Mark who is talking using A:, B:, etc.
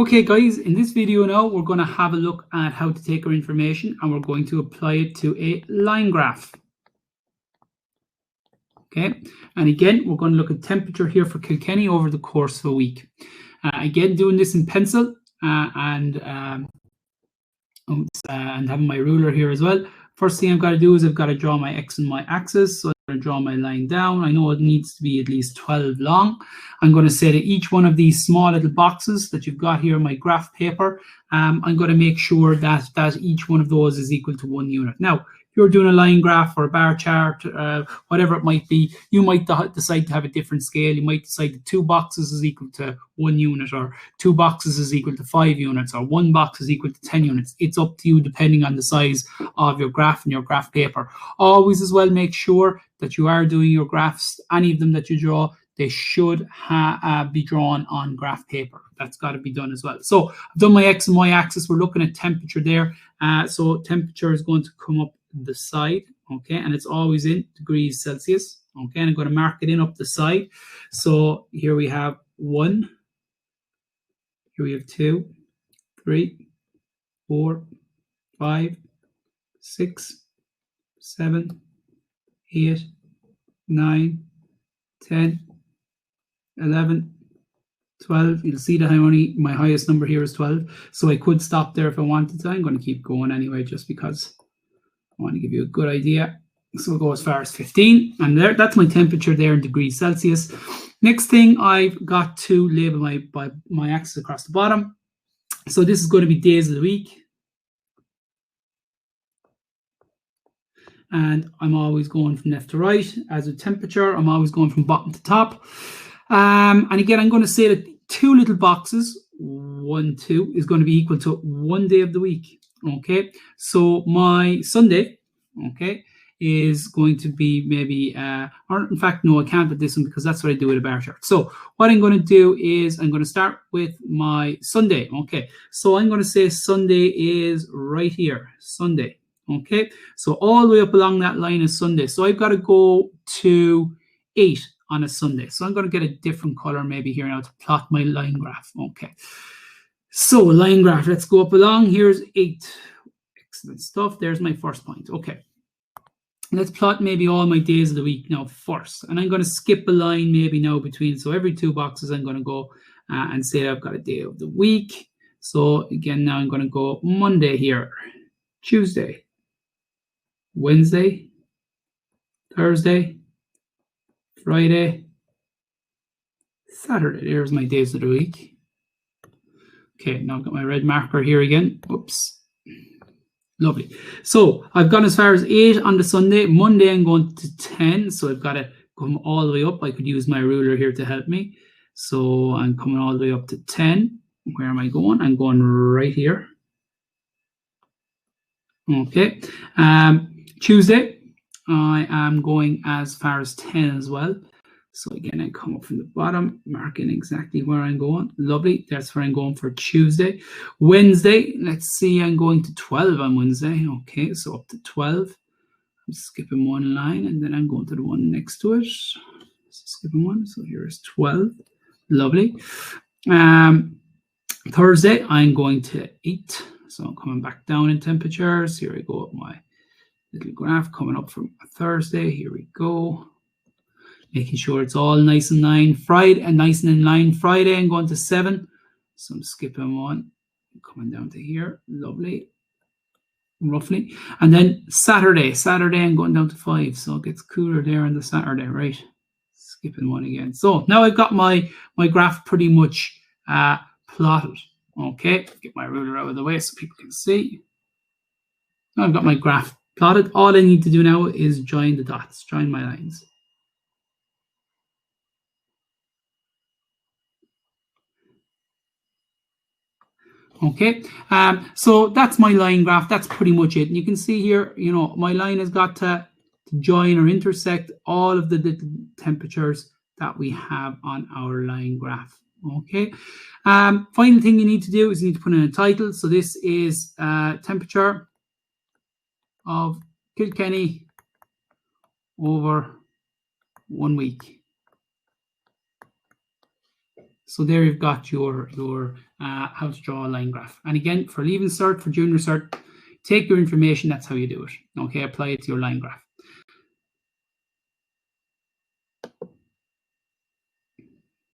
A: Okay guys, in this video now we're going to have a look at how to take our information and we're going to apply it to a line graph. Okay, and again we're going to look at temperature here for Kilkenny over the course of a week. Again, doing this in pencil and having my ruler here as well. First thing I've got to do is I've got to draw my X and Y axis. So I'm going to draw my line down. I know it needs to be at least 12 long. I'm going to say that each one of these small little boxes that you've got here on my graph paper, I'm going to make sure that each one of those is equal to 1 unit. Now, if you're doing a line graph or a bar chart, whatever it might be, you might decide to have a different scale. You might decide that 2 boxes is equal to 1 unit, or 2 boxes is equal to 5 units, or 1 box is equal to 10 units. It's up to you depending on the size of your graph and your graph paper. Always as well make sure that you are doing your graphs, any of them that you draw, they should be drawn on graph paper. That's got to be done as well. So I've done my X and Y axis. We're looking at temperature there. So temperature is going to come up the side, okay, and it's always in degrees Celsius, okay, and I'm going to mark it in up the side. So here we have 1, here we have 2, 3, 4, 5, 6, 7, 8, 9, 10, 11, 12. You'll see that my highest number here is 12, so I could stop there if I wanted to. I'm going to keep going anyway just because I want to give you a good idea. So we'll go as far as 15, and that's my temperature there in degrees Celsius. Next thing, I've got to label my axis across the bottom. So this is going to be days of the week. And I'm always going from left to right. As with temperature, I'm always going from bottom to top. And again, I'm going to say that 2 little boxes, 1, 2, is going to be equal to 1 day of the week. Okay, so my Sunday, okay, is going to be maybe, or in fact, no, I can't put this one because that's what I do with a bar chart. So what I'm going to do is I'm going to start with my Sunday. Okay, so I'm going to say Sunday is right here, Sunday. Okay, so all the way up along that line is Sunday. So I've got to go to 8 on a Sunday. So I'm going to get a different color maybe here now to plot my line graph. Okay. So line graph, let's go up along. Here's 8. Excellent stuff. There's my first point. Okay. Let's plot maybe all my days of the week now first. And I'm going to skip a line maybe now between. So every 2 boxes, I'm going to go and say I've got a day of the week. So again, now I'm going to go Monday here, Tuesday, Wednesday, Thursday, Friday, Saturday. There's my days of the week. Okay, now I've got my red marker here again. Oops. Lovely. So I've gone as far as 8 on the Sunday. Monday I'm going to 10. So I've got to come all the way up. I could use my ruler here to help me. So I'm coming all the way up to 10. Where am I going? I'm going right here. Okay. Tuesday, I am going as far as 10 as well. So again, I come up from the bottom, marking exactly where I'm going. Lovely. That's where I'm going for Tuesday. Wednesday, let's see, I'm going to 12 on Wednesday. Okay, so up to 12. I'm skipping 1 line, and then I'm going to the one next to it. So skipping 1. So here's 12. Lovely. Thursday, I'm going to 8. So I'm coming back down in temperatures. Here I go up my little graph coming up from Thursday. Here we go. Making sure it's all nice and in line. Friday, nice and in line. Friday, I'm going to 7. So I'm skipping 1. Coming down to here. Lovely. Roughly. And then Saturday, I'm going down to 5. So it gets cooler there on the Saturday, right? Skipping 1 again. So now I've got my graph pretty much plotted. Okay, get my ruler out of the way so people can see. Now I've got my graph plotted. All I need to do now is join the dots, join my lines. Okay, so that's my line graph. That's pretty much it. And you can see here, you know, my line has got to join or intersect all of the temperatures that we have on our line graph. Okay, final thing you need to do is you need to put in a title. So this is temperature of Kilkenny over 1 week. So there you've got your how to draw a line graph. And again, for Leaving Cert, for Junior Cert, take your information, that's how you do it. Okay, apply it to your line graph.